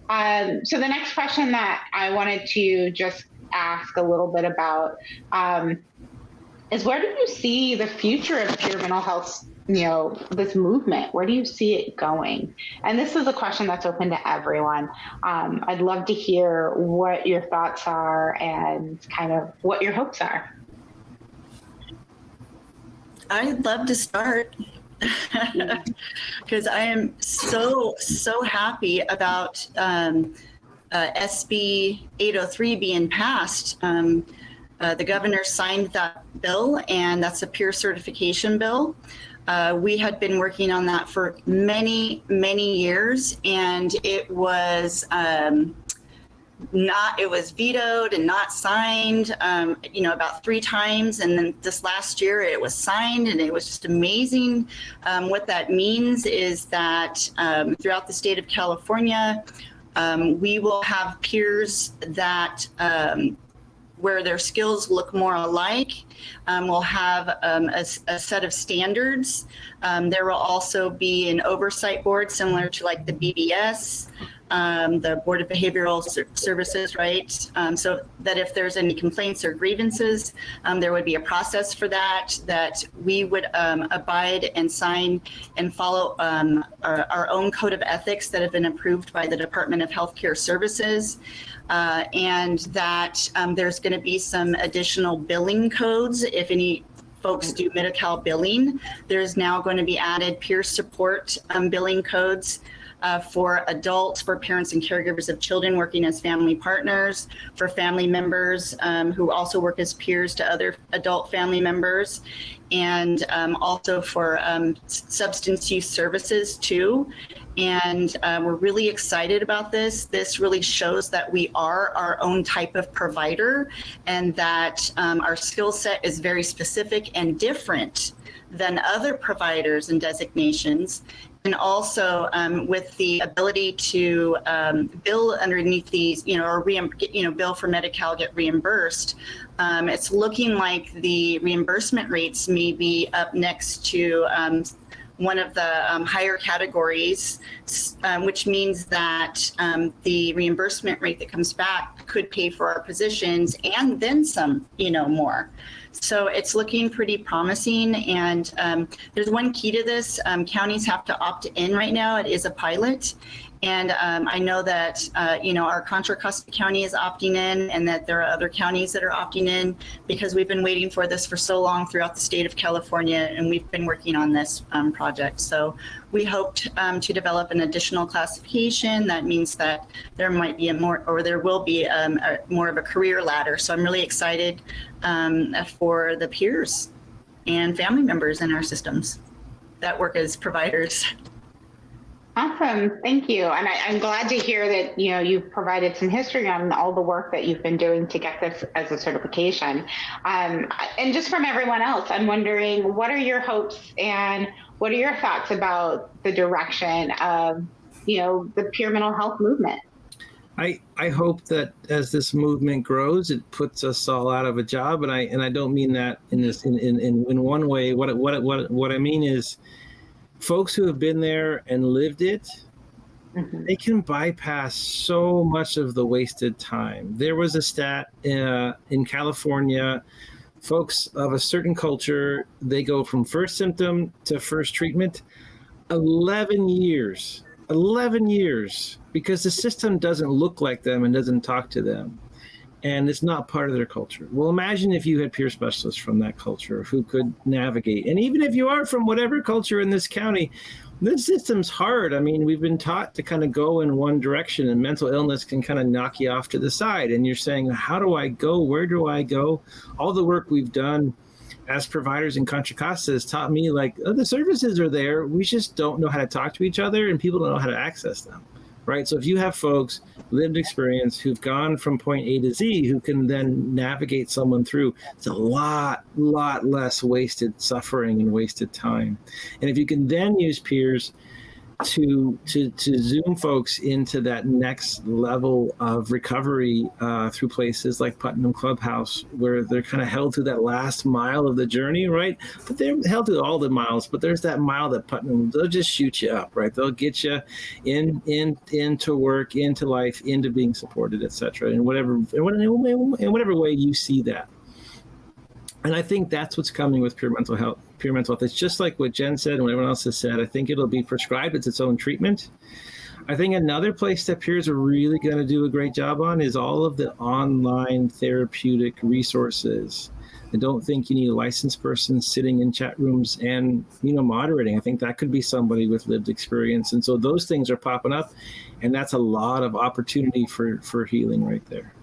So the next question that I wanted to just ask a little bit about is, where do you see the future of peer mental health, this movement? Where do you see it going? And this is a question that's open to everyone. I'd love to hear what your thoughts are and kind of what your hopes are. I'd love to start because I am so happy about SB 803 being passed. The governor signed that bill, and that's a peer certification bill. We had been working on that for many years, and it was vetoed and not signed, about 3 times. And then this last year it was signed, and it was just amazing. What that means is that throughout the state of California, we will have peers that where their skills look more alike. We'll have a set of standards. There will also be an oversight board similar to like the BBS, the Board of Behavioral Services, right? So that if there's any complaints or grievances, there would be a process for that we would abide and sign and follow our own code of ethics that have been approved by the Department of Healthcare Services. And that there's going to be some additional billing codes. If any folks do Medi-Cal billing, there's now going to be added peer support billing codes for adults, for parents and caregivers of children working as family partners, for family members who also work as peers to other adult family members, and also for substance use services too. And we're really excited about this. This really shows that we are our own type of provider, and that our skill set is very specific and different than other providers and designations. And also with the ability to bill underneath these, or bill for Medi-Cal, get reimbursed. It's looking like the reimbursement rates may be up next to one of the higher categories, which means that the reimbursement rate that comes back could pay for our positions and then some, more. So it's looking pretty promising. And there's one key to this. Counties have to opt in right now. It is a pilot. And I know that, our Contra Costa County is opting in, and that there are other counties that are opting in, because we've been waiting for this for so long throughout the state of California, and we've been working on this project. So we hoped to develop an additional classification. That means that there might be there will be more of a career ladder. So I'm really excited for the peers and family members in our systems that work as providers. Awesome. Thank you. And I'm glad to hear that, you've provided some history on all the work that you've been doing to get this as a certification. And just from everyone else, I'm wondering, what are your hopes and what are your thoughts about the direction of, the peer mental health movement? I hope that as this movement grows, it puts us all out of a job. And I don't mean that in one way. What I mean is, folks who have been there and lived it, they can bypass so much of the wasted time. There was a stat in California, folks of a certain culture, they go from first symptom to first treatment, 11 years, because the system doesn't look like them and doesn't talk to them. And it's not part of their culture. Well, imagine if you had peer specialists from that culture who could navigate. And even if you are from whatever culture in this county, this system's hard. I mean, we've been taught to kind of go in one direction, and mental illness can kind of knock you off to the side. And you're saying, how do I go? Where do I go? All the work we've done as providers in Contra Costa has taught me, the services are there. We just don't know how to talk to each other, and people don't know how to access them. Right. So if you have folks, lived experience, who've gone from point A to Z, who can then navigate someone through, it's a lot less wasted suffering and wasted time. And if you can then use peers to zoom folks into that next level of recovery through places like Putnam Clubhouse, where they're kind of held to that last mile of the journey, right? But they're held to all the miles, but there's that mile that Putnam, they'll just shoot you up, right? They'll get you into work, into life, into being supported, etc. In whatever way you see that. And I think that's what's coming with pure mental health. Pure mental health. It's just like what Jen said and what everyone else has said. I think it'll be prescribed as its own treatment. I think another place that peers are really going to do a great job on is all of the online therapeutic resources. I don't think you need a licensed person sitting in chat rooms and, moderating. I think that could be somebody with lived experience. And so those things are popping up, and that's a lot of opportunity for healing right there.